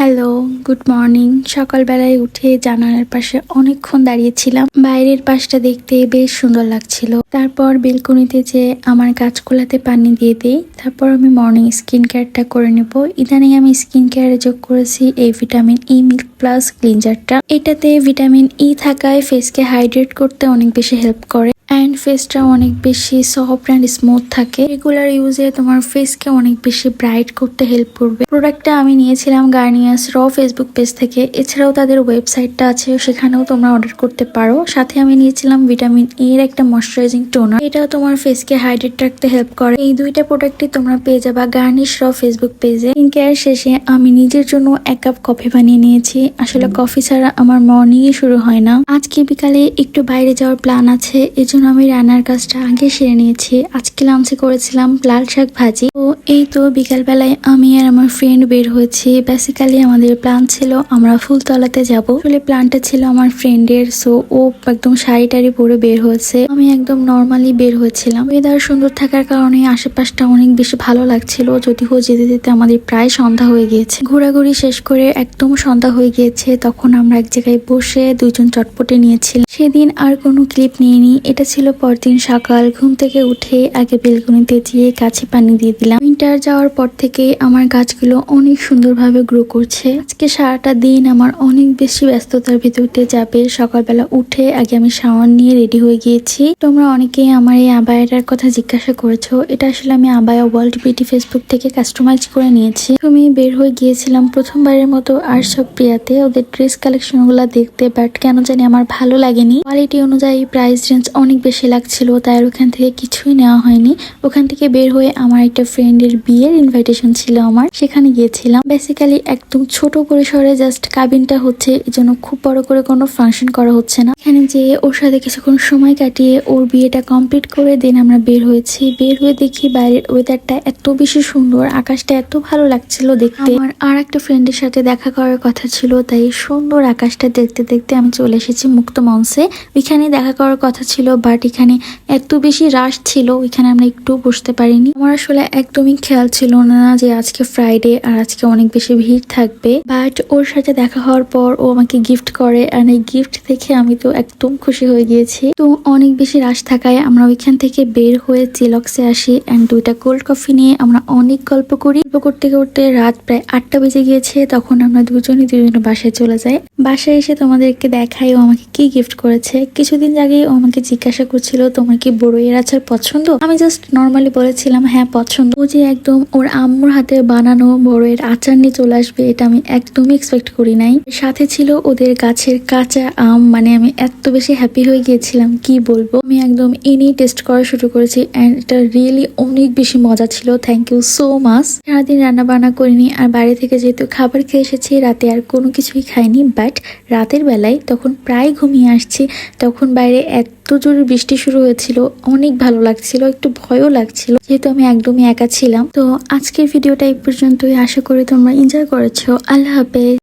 Hello, good morning. সকালবেলায় উঠে জানালার পাশে অনেকক্ষণ দাঁড়িয়েছিলাম। বাইরের পাশটা দেখতে বেশ সুন্দর লাগছিল। তারপর বেলকনিতে যে আমার গাছগুলাতে পানি দিয়ে দিই। তারপর আমি মর্নিং স্কিন কেয়ারটা করে নেব। ইদানিং আমি স্কিন কেয়ারে যোগ করেছি এই ভিটামিন ই মিল্ক প্লাস ক্লিনজারটা। এটাতে ভিটামিন ই থাকায় ফেসকে হাইড্রেট করতে অনেক বেশি হেল্প করে অ্যান্ড ফেসটা অনেক বেশি সফট অ্যান্ড স্মুথ থাকে। রেগুলার ইউজে তোমার ফেসকে অনেক বেশি ব্রাইট করতে হেল্প করবে। প্রোডাক্টটা আমি নিয়েছিলাম গার্নিয়ার্স র ফেসবুক পেজ থেকে। এছাড়াও তাদের ওয়েবসাইটটা আছে, সেখানেও তোমরা অর্ডার করতে পারো। সাথে আমি নিয়েছিলাম ভিটামিন ই এর একটা ময়শ্চারাইজিং টোনার। এটাও তোমার ফেসকে হাইড্রেট রাখতে হেল্প করে। এই দুইটা প্রোডাক্টই তোমরা পেয়ে যাবা গার্নিশ র ফেসবুক পেজে। স্কিন কেয়ার শেষে আমি নিজের জন্য 1 কাপ কফি বানিয়ে নিয়েছি। আসলে কফি ছাড়া আমার মর্নিং শুরু হয় না। আজকে বিকালে একটু বাইরে যাওয়ার প্ল্যান আছে, এজন্য আমি রান্নার কাজটা আগে সেরে নিয়েছি। আজকে লাঞ্চে করেছিলাম লাল শাক ভাজি। তো এই তো বিকাল বেলায় আমি আর আমার ফ্রেন্ড বের হয়েছি। বেসিক্যালি আমাদের প্ল্যান ছিল আমরা ফুলতলাতে যাব। আসলে প্ল্যানটা ছিল আমার ফ্রেন্ডের, সো ও একদম শাড়ি টাড়ি পরে বের হয়েছে। আমি একদম নর্মালি বের হয়েছিলাম। ওয়েদার সুন্দর থাকার কারণে আশেপাশটা অনেক বেশি ভালো লাগছিল। যদিও যেতে যেতে আমাদের প্রায় সন্ধ্যা হয়ে গিয়েছে। ঘোরাঘুরি শেষ করে একদম সন্ধ্যা হয়ে গিয়েছে। তখন আমরা এক জায়গায় বসে দুইজন চটপটে নিয়েছিলাম। সেদিন আর কোনো ক্লিপ নিইনি। এটা ছিল পরদিন সকাল। ঘুম থেকে উঠে আগে বেলকনিতে যেয়ে গাছে পানি দিয়ে দিলাম। উইন্টার যাওয়ার পর থেকে আমার গাছগুলো অনেক সুন্দরভাবে গ্রো করছে। আজকে সারাটা দিন আমার অনেক বেশি ব্যস্ততার ভিতর দিয়ে যাবে। সকালবেলা উঠে আগে আমি শাওয়ার নিয়ে রেডি হয়ে গিয়েছি। তোমরা অনেকেই আমার এই আবায়াটার কথা জিজ্ঞাসা করেছো। এটা আসলে আমি আবায়া ওয়ার্ল্ড বিউটি ফেসবুক থেকে কাস্টমাইজ করে নিয়েছি। আমি বের হয়ে গিয়েছিলাম প্রথমবারের মতো আরশব প্রিয়াতে ওদের ড্রেস কালেকশন গুলা দেখতে, বাট কেন জানি আমার ভালো লাগেনি। কোয়ালিটি অনুযায়ী প্রাইস রেঞ্জ অনেক বেশি লাগছিল, তাই আর ওখান থেকে কিছুই নেওয়া হয়নি। ওখান থেকে বের হয়ে আমার একটা ফ্রেন্ডের বিয়ের ইনভাইটেশন ছিল আমার, সেখানে গিয়েছিলাম। বেসিক্যালি একদম ছোট পরিসরে জাস্ট কাবিনটা হচ্ছে, এজন্য খুব বড় করে কোনো ফাংশন করা হচ্ছে না। এখানে যে ওর সাথে কিছুক্ষণ সময় কাটিয়ে ওর বিয়েটা কমপ্লিট করে দেন আমরা বের হয়েছি। বের হয়ে দেখি বাইরের ওয়েদারটা এত বেশি সুন্দর, আকাশটা এত ভালো লাগছিল দেখতে। আমার আর একটা ফ্রেন্ডের সাথে দেখা করার কথা ছিল, তাই সুন্দর আকাশটা দেখতে দেখতে আমি চলে এসেছি মুক্ত মঞ্চে। ওইখানে দেখা করার কথা ছিল, বাট এখানে এত বেশি রাশ ছিল, ওইখানে আমরা একটু বসতে পারিনি। আমার আসলে একদমই খেয়াল ছিল না যে আজকে ফ্রাইডে আর আজকে অনেক বেশি ভিড় থাকবে। বাট ওর সাথে দেখা হওয়ার পর ও আমাকে গিফট করে, আর এই গিফট দেখে আমি তো একদম খুশি হয়ে গিয়েছি। তো অনেক বেশি রাশ থাকায় আমরা ওইখান থেকে বের হয়ে চিলক্সে আসি অ্যান্ড 2টা কোল্ড কফি নিয়ে আমরা অনেক গল্প করি। গল্প করতে করতে রাত প্রায় 8টা বেজে গিয়েছে। তখন আমরা দুজনে বাসায় চলে যাই। বাসায় এসে তোমাদেরকে দেখাই ও আমাকে কি গিফট করেছে। কিছুদিন আগে ও আমাকে জিজ্ঞাসা করছিল তোমার কি বড়ইয়ের আচার পছন্দ। আমি জাস্ট নর্মালি বলেছিলাম হ্যাঁ পছন্দ। ও যে একদম ওর আম্মুর হাতে বানানো বড়ইয়ের আচার নিয়ে চলে আসবে, এটা আমি একদমই এক্সপেক্ট করি নাই। সাথে ছিল ওদের গাছের কাঁচা আম। মানে আমি এত বেশি হ্যাপি হয়ে গিয়েছিলাম কি বলবো। আমি একদম এনেই টেস্ট করা শুরু করেছি অ্যান্ড এটা রিয়েলি অনেক বেশি মজা ছিল। Thank you so much. সারাদিন রান্না বান্না করিনি, আর বাইরে থেকে যেহেতু খাবার খেয়ে এসেছি রাতে আর কোনো কিছুই খাইনি। বাট রাতের বেলায় তখন প্রায় ঘুমিয়ে আসছি, তখন বাইরে এত জোরে বৃষ্টি শুরু হয়েছিল, অনেক ভালো লাগছিল, একটু ভয়ও লাগছিল যেহেতু আমি একদমই একা ছিলাম। তো আজকের ভিডিওটা এই পর্যন্তই। আশা করি তোমরা এনজয় করেছো। আল্লাহ হাফেজ।